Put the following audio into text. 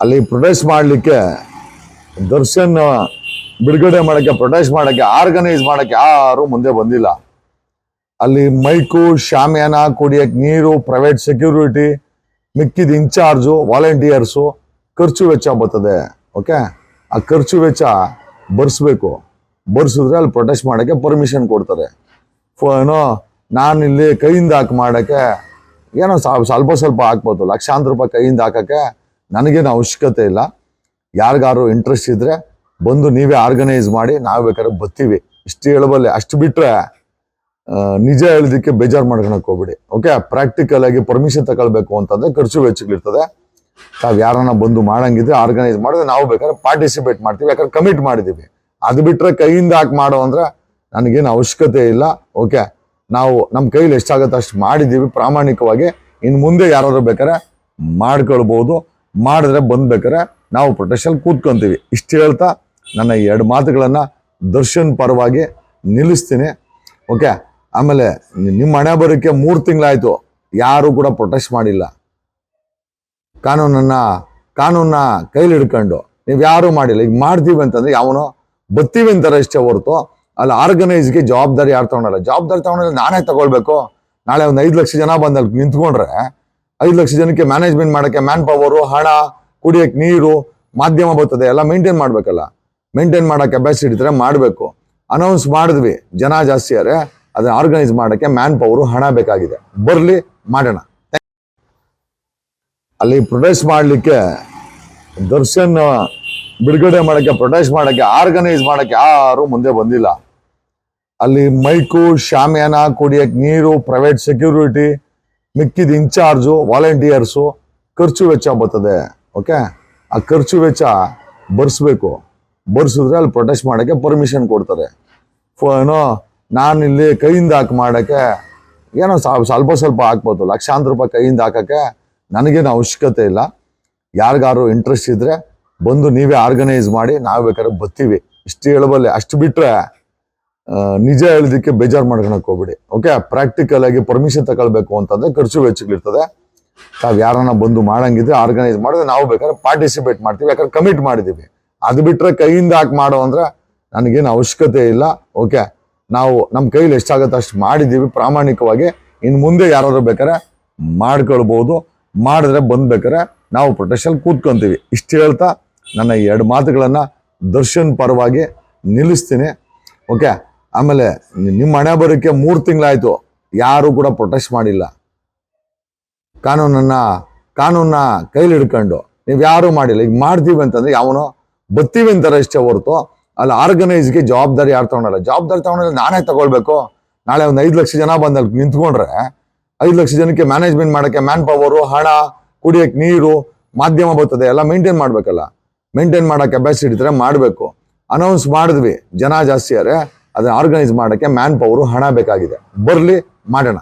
ಅಲ್ಲಿ ಪ್ರೊಟೆಸ್ಟ್ ಮಾಡಲಿಕ್ಕೆ ದರ್ಶನ್ ಬಿಡುಗಡೆ ಮಾಡೋಕ್ಕೆ ಪ್ರೊಟೆಸ್ಟ್ ಮಾಡೋಕ್ಕೆ ಆರ್ಗನೈಸ್ ಮಾಡೋಕ್ಕೆ ಯಾರು ಮುಂದೆ ಬಂದಿಲ್ಲ. ಅಲ್ಲಿ ಮೈಕು, ಶಾಮಿಯಾನ, ಕುಡಿಯಕ್ಕೆ ನೀರು, ಪ್ರೈವೇಟ್ ಸೆಕ್ಯೂರಿಟಿ, ಮಿಕ್ಕಿದ ಇನ್ಚಾರ್ಜು, ವಾಲಂಟಿಯರ್ಸು, ಖರ್ಚು ವೆಚ್ಚ ಬರ್ತದೆ. ಓಕೆ, ಆ ಖರ್ಚು ವೆಚ್ಚ ಬರ್ಸ್ಬೇಕು. ಬರ್ಸಿದ್ರೆ ಅಲ್ಲಿ ಪ್ರೊಟೆಸ್ಟ್ ಮಾಡೋಕ್ಕೆ ಪರ್ಮಿಷನ್ ಕೊಡ್ತಾರೆ. ಏನೋ ನಾನಿಲ್ಲಿ ಕೈಯಿಂದ ಹಾಕಿ ಮಾಡೋಕ್ಕೆ ಏನೋ ಸ್ವಲ್ಪ ಹಾಕ್ಬೋದು. ಲಕ್ಷಾಂತರ ರೂಪಾಯಿ ಕೈಯಿಂದ ಹಾಕೋಕ್ಕೆ ನನಗೇನು ಅವಶ್ಯಕತೆ ಇಲ್ಲ. ಯಾರಿಗಾರು ಇಂಟ್ರೆಸ್ಟ್ ಇದ್ರೆ ಬಂದು ನೀವೇ ಆರ್ಗನೈಸ್ ಮಾಡಿ, ನಾವು ಬೇಕಾದ್ರೆ ಬರ್ತೀವಿ. ಇಷ್ಟು ಹೇಳಬಲ್ಲೆ. ಅಷ್ಟು ಬಿಟ್ರೆ ನಿಜ ಹೇಳೋದಕ್ಕೆ ಬೇಜಾರು ಮಾಡ್ಕೊಳಕ್ ಹೋಗ್ಬಿಡಿ. ಓಕೆ, ಪ್ರಾಕ್ಟಿಕಲ್ ಆಗಿ ಪರ್ಮಿಷನ್ ತಗೊಳ್ಬೇಕು ಅಂತಂದ್ರೆ ಖರ್ಚು ವೆಚ್ಚಗಳಿರ್ತದೆ. ತಾವು ಯಾರನ್ನ ಬಂದು ಮಾಡಂಗಿದ್ರೆ ಆರ್ಗನೈಸ್ ಮಾಡಿದ್ರೆ ನಾವು ಬೇಕಾದ್ರೆ ಪಾರ್ಟಿಸಿಪೇಟ್ ಮಾಡ್ತೀವಿ, ಯಾಕಂದ್ರೆ ಕಮಿಟ್ ಮಾಡಿದೀವಿ. ಅದು ಬಿಟ್ರೆ ಕೈಯಿಂದ ಹಾಕಿ ಮಾಡೋ ಅಂದ್ರೆ ನನಗೇನು ಅವಶ್ಯಕತೆ ಇಲ್ಲ. ಓಕೆ, ನಾವು ನಮ್ಮ ಕೈಲಿ ಎಷ್ಟಾಗತ್ತೆ ಅಷ್ಟು ಮಾಡಿದ್ದೀವಿ ಪ್ರಾಮಾಣಿಕವಾಗಿ. ಇನ್ನು ಮುಂದೆ ಯಾರಾದ್ರೂ ಬೇಕಾದ್ರೆ ಮಾಡ್ಕೊಳ್ಬೋದು. ಮಾಡಿದ್ರೆ ಬಂದ್ಬೇಕಾರೆ ನಾವು ಪ್ರೊಟೆಕ್ಷನ್ ಕೂತ್ಕೊಂತೀವಿ. ಇಷ್ಟು ಹೇಳ್ತಾ ನನ್ನ 2 ಮಾತುಗಳನ್ನ ದರ್ಶನ್ ಪರವಾಗಿ ನಿಲ್ಲಿಸ್ತೀನಿ. ಓಕೆ, ಆಮೇಲೆ ನಿಮ್ಮ ಹಣೆ ಬರೋಕ್ಕೆ 3 ತಿಂಗಳಾಯ್ತು, ಯಾರು ಕೂಡ ಪ್ರೊಟೆಸ್ಟ್ ಮಾಡಿಲ್ಲ. ಕಾನೂನನ್ನ ಕೈಲಿ ಹಿಡ್ಕೊಂಡು ನೀವು ಯಾರು ಮಾಡಿಲ್ಲ. ಈಗ ಮಾಡ್ತೀವಿ ಅಂತಂದ್ರೆ ಯಾವನೋ ಬರ್ತೀವಿ ಅಂತಾರೆ ಅಷ್ಟೇ ಹೊರತು ಅಲ್ಲಿ ಆರ್ಗನೈಸ್ಗೆ ಜವಾಬ್ದಾರಿ ಯಾರು ತಗೊಳಲ್ಲ. ಜವಾಬ್ದಾರಿ ತಗೊಂಡ್ರೆ ನಾನೇ ತಗೊಳ್ಬೇಕು. ನಾಳೆ ಒಂದು 5 ಲಕ್ಷ ಜನ ಬಂದಲ್ಲಿ ನಿಂತ್ಕೊಂಡ್ರೆ 5 ಲಕ್ಷ ಜನಕ್ಕೆ ಮ್ಯಾನೇಜ್ಮೆಂಟ್ ಮಾಡೋಕ್ಕೆ ಮ್ಯಾನ್ ಪವರು, ಹಣ, ಕುಡಿಯಕ್ಕೆ ನೀರು, ಮಾಧ್ಯಮ ಬರ್ತದೆ, ಎಲ್ಲ ಮೇಂಟೈನ್ ಮಾಡ್ಬೇಕಲ್ಲ. ಮೇಂಟೈನ್ ಮಾಡೋ ಕೆಪಾಸಿಟಿ ಇದ್ರೆ ಮಾಡಬೇಕು. ಅನೌನ್ಸ್ ಮಾಡಿದ್ವಿ, ಜನ ಜಾಸ್ತಿ ಆದರೆ ಅದನ್ನ ಆರ್ಗನೈಸ್ ಮಾಡೋಕ್ಕೆ ಮ್ಯಾನ್ ಪವರು, ಹಣ ಬೇಕಾಗಿದೆ. ಬರಲಿ, ಮಾಡೋಣ. ಅಲ್ಲಿ ಪ್ರೊಟೆಸ್ಟ್ ಮಾಡಲಿಕ್ಕೆ ದರ್ಶನ್ ಬಿಡುಗಡೆ ಮಾಡೋಕ್ಕೆ ಪ್ರೊಟೆಸ್ಟ್ ಮಾಡೋಕ್ಕೆ ಆರ್ಗನೈಸ್ ಮಾಡೋಕ್ಕೆ ಯಾರು ಮುಂದೆ ಬಂದಿಲ್ಲ. ಅಲ್ಲಿ ಮೈಕು, ಶಾಮಿಯಾನ, ಕುಡಿಯಕ್ಕೆ ನೀರು, ಪ್ರೈವೇಟ್ ಸೆಕ್ಯೂರಿಟಿ, ಮಿಕ್ಕಿದ ಇನ್ಚಾರ್ಜು, ವಾಲಂಟಿಯರ್ಸು, ಖರ್ಚು ವೆಚ್ಚ ಬರ್ತದೆ. ಓಕೆ, ಆ ಖರ್ಚು ವೆಚ್ಚ ಬರ್ಸ್ಬೇಕು. ಬರ್ಸಿದ್ರೆ ಅಲ್ಲಿ ಪ್ರೊಟೆಸ್ಟ್ ಮಾಡೋಕ್ಕೆ ಪರ್ಮಿಷನ್ ಕೊಡ್ತಾರೆ. ಏನೋ ನಾನಿಲ್ಲಿ ಕೈಯಿಂದ ಹಾಕಿ ಮಾಡೋಕ್ಕೆ ಏನೋ ಸ್ವಲ್ಪ ಹಾಕ್ಬೋದು. ಲಕ್ಷಾಂತರ ರೂಪಾಯಿ ಕೈಯಿಂದ ಹಾಕೋಕ್ಕೆ ನನಗೇನು ಅವಶ್ಯಕತೆ ಇಲ್ಲ. ಯಾರಿಗಾರು ಇಂಟ್ರೆಸ್ಟ್ ಇದ್ರೆ ಬಂದು ನೀವೇ ಆರ್ಗನೈಸ್ ಮಾಡಿ, ನಾವು ಬೇಕಾದ್ರೆ ಬರ್ತೀವಿ. ಇಷ್ಟು ಹೇಳಬಲ್ಲೆ. ಅಷ್ಟು ಬಿಟ್ರೆ ನಿಜ ಹೇಳೋದಕ್ಕೆ ಬೇಜಾರು ಮಾಡ್ಕೊಳಕ್ ಹೋಗ್ಬಿಡಿ. ಓಕೆ, ಪ್ರಾಕ್ಟಿಕಲ್ ಆಗಿ ಪರ್ಮಿಷನ್ ತಗೊಳ್ಬೇಕು ಅಂತಂದ್ರೆ ಖರ್ಚು ವೆಚ್ಚಗಳಿರ್ತದೆ. ತಾವು ಯಾರನ್ನ ಬಂದು ಮಾಡಂಗಿದ್ರೆ ಆರ್ಗನೈಸ್ ಮಾಡಿದ್ರೆ ನಾವು ಬೇಕಾದ್ರೆ ಪಾರ್ಟಿಸಿಪೇಟ್ ಮಾಡ್ತೀವಿ, ಯಾಕಂದ್ರೆ ಕಮಿಟ್ ಮಾಡಿದೀವಿ. ಅದು ಬಿಟ್ರೆ ಕೈಯಿಂದ ಹಾಕಿ ಮಾಡೋ ಅಂದ್ರೆ ನನಗೇನು ಅವಶ್ಯಕತೆ ಇಲ್ಲ. ಓಕೆ, ನಾವು ನಮ್ಮ ಕೈಲಿ ಎಷ್ಟಾಗತ್ತೆ ಅಷ್ಟು ಮಾಡಿದ್ದೀವಿ ಪ್ರಾಮಾಣಿಕವಾಗಿ. ಇನ್ನು ಮುಂದೆ ಯಾರಾದ್ರೂ ಬೇಕಾದ್ರೆ ಮಾಡ್ಕೊಳ್ಬೋದು. ಮಾಡಿದ್ರೆ ಬಂದ್ಬೇಕಾರೆ ನಾವು ಪ್ರೊಟೆಕ್ಷನ್ ಕೂತ್ಕೊಂತೀವಿ. ಇಷ್ಟು ಹೇಳ್ತಾ ನನ್ನ 2 ಮಾತುಗಳನ್ನ ದರ್ಶನ್ ಪರವಾಗಿ ನಿಲ್ಲಿಸ್ತೀನಿ. ಓಕೆ, ಆಮೇಲೆ ನಿಮ್ಮ ಹಣೆ ಬರೋಕ್ಕೆ 3 ತಿಂಗಳಾಯ್ತು, ಯಾರು ಕೂಡ ಪ್ರೊಟೆಸ್ಟ್ ಮಾಡಿಲ್ಲ. ಕಾನೂನನ್ನ ಕೈಲಿ ಹಿಡ್ಕೊಂಡು ನೀವು ಯಾರು ಮಾಡಿಲ್ಲ. ಈಗ ಮಾಡ್ತೀವಿ ಅಂತಂದ್ರೆ ಯಾವನೋ ಬರ್ತೀವಿ ಅಂತಾರೆ ಅಷ್ಟೇ ಹೊರತು ಅಲ್ಲಿ ಆರ್ಗನೈಸ್ಗೆ ಜವಾಬ್ದಾರಿ ಯಾರು ತಗೊಳಲ್ಲ. ಜವಾಬ್ದಾರಿ ತಗೊಂಡ್ರೆ ನಾನೇ ತಗೊಳ್ಬೇಕು. ನಾಳೆ ಒಂದು 5 ಲಕ್ಷ ಜನ ಬಂದಲ್ಲಿ ನಿಂತ್ಕೊಂಡ್ರೆ 5 ಲಕ್ಷ ಜನಕ್ಕೆ ಮ್ಯಾನೇಜ್ಮೆಂಟ್ ಮಾಡೋಕ್ಕೆ ಮ್ಯಾನ್ ಪವರು, ಹಣ, ಕುಡಿಯಕ್ಕೆ ನೀರು, ಮಾಧ್ಯಮ ಬರ್ತದೆ, ಎಲ್ಲ ಮೇಂಟೈನ್ ಮಾಡ್ಬೇಕಲ್ಲ. ಮೇಂಟೈನ್ ಮಾಡೋ ಕೆಪಾಸಿಟಿ ಇದ್ರೆ ಮಾಡಬೇಕು. ಅನೌನ್ಸ್ ಮಾಡಿದ್ವಿ, ಜನ ಜಾಸ್ತಿ ಆದರೆ ಅದನ್ನ ಆರ್ಗನೈಸ್ ಮಾಡೋಕ್ಕೆ ಮ್ಯಾನ್ ಪವರು, ಹಣ ಬೇಕಾಗಿದೆ. ಬರಲಿ, ಮಾಡೋಣ.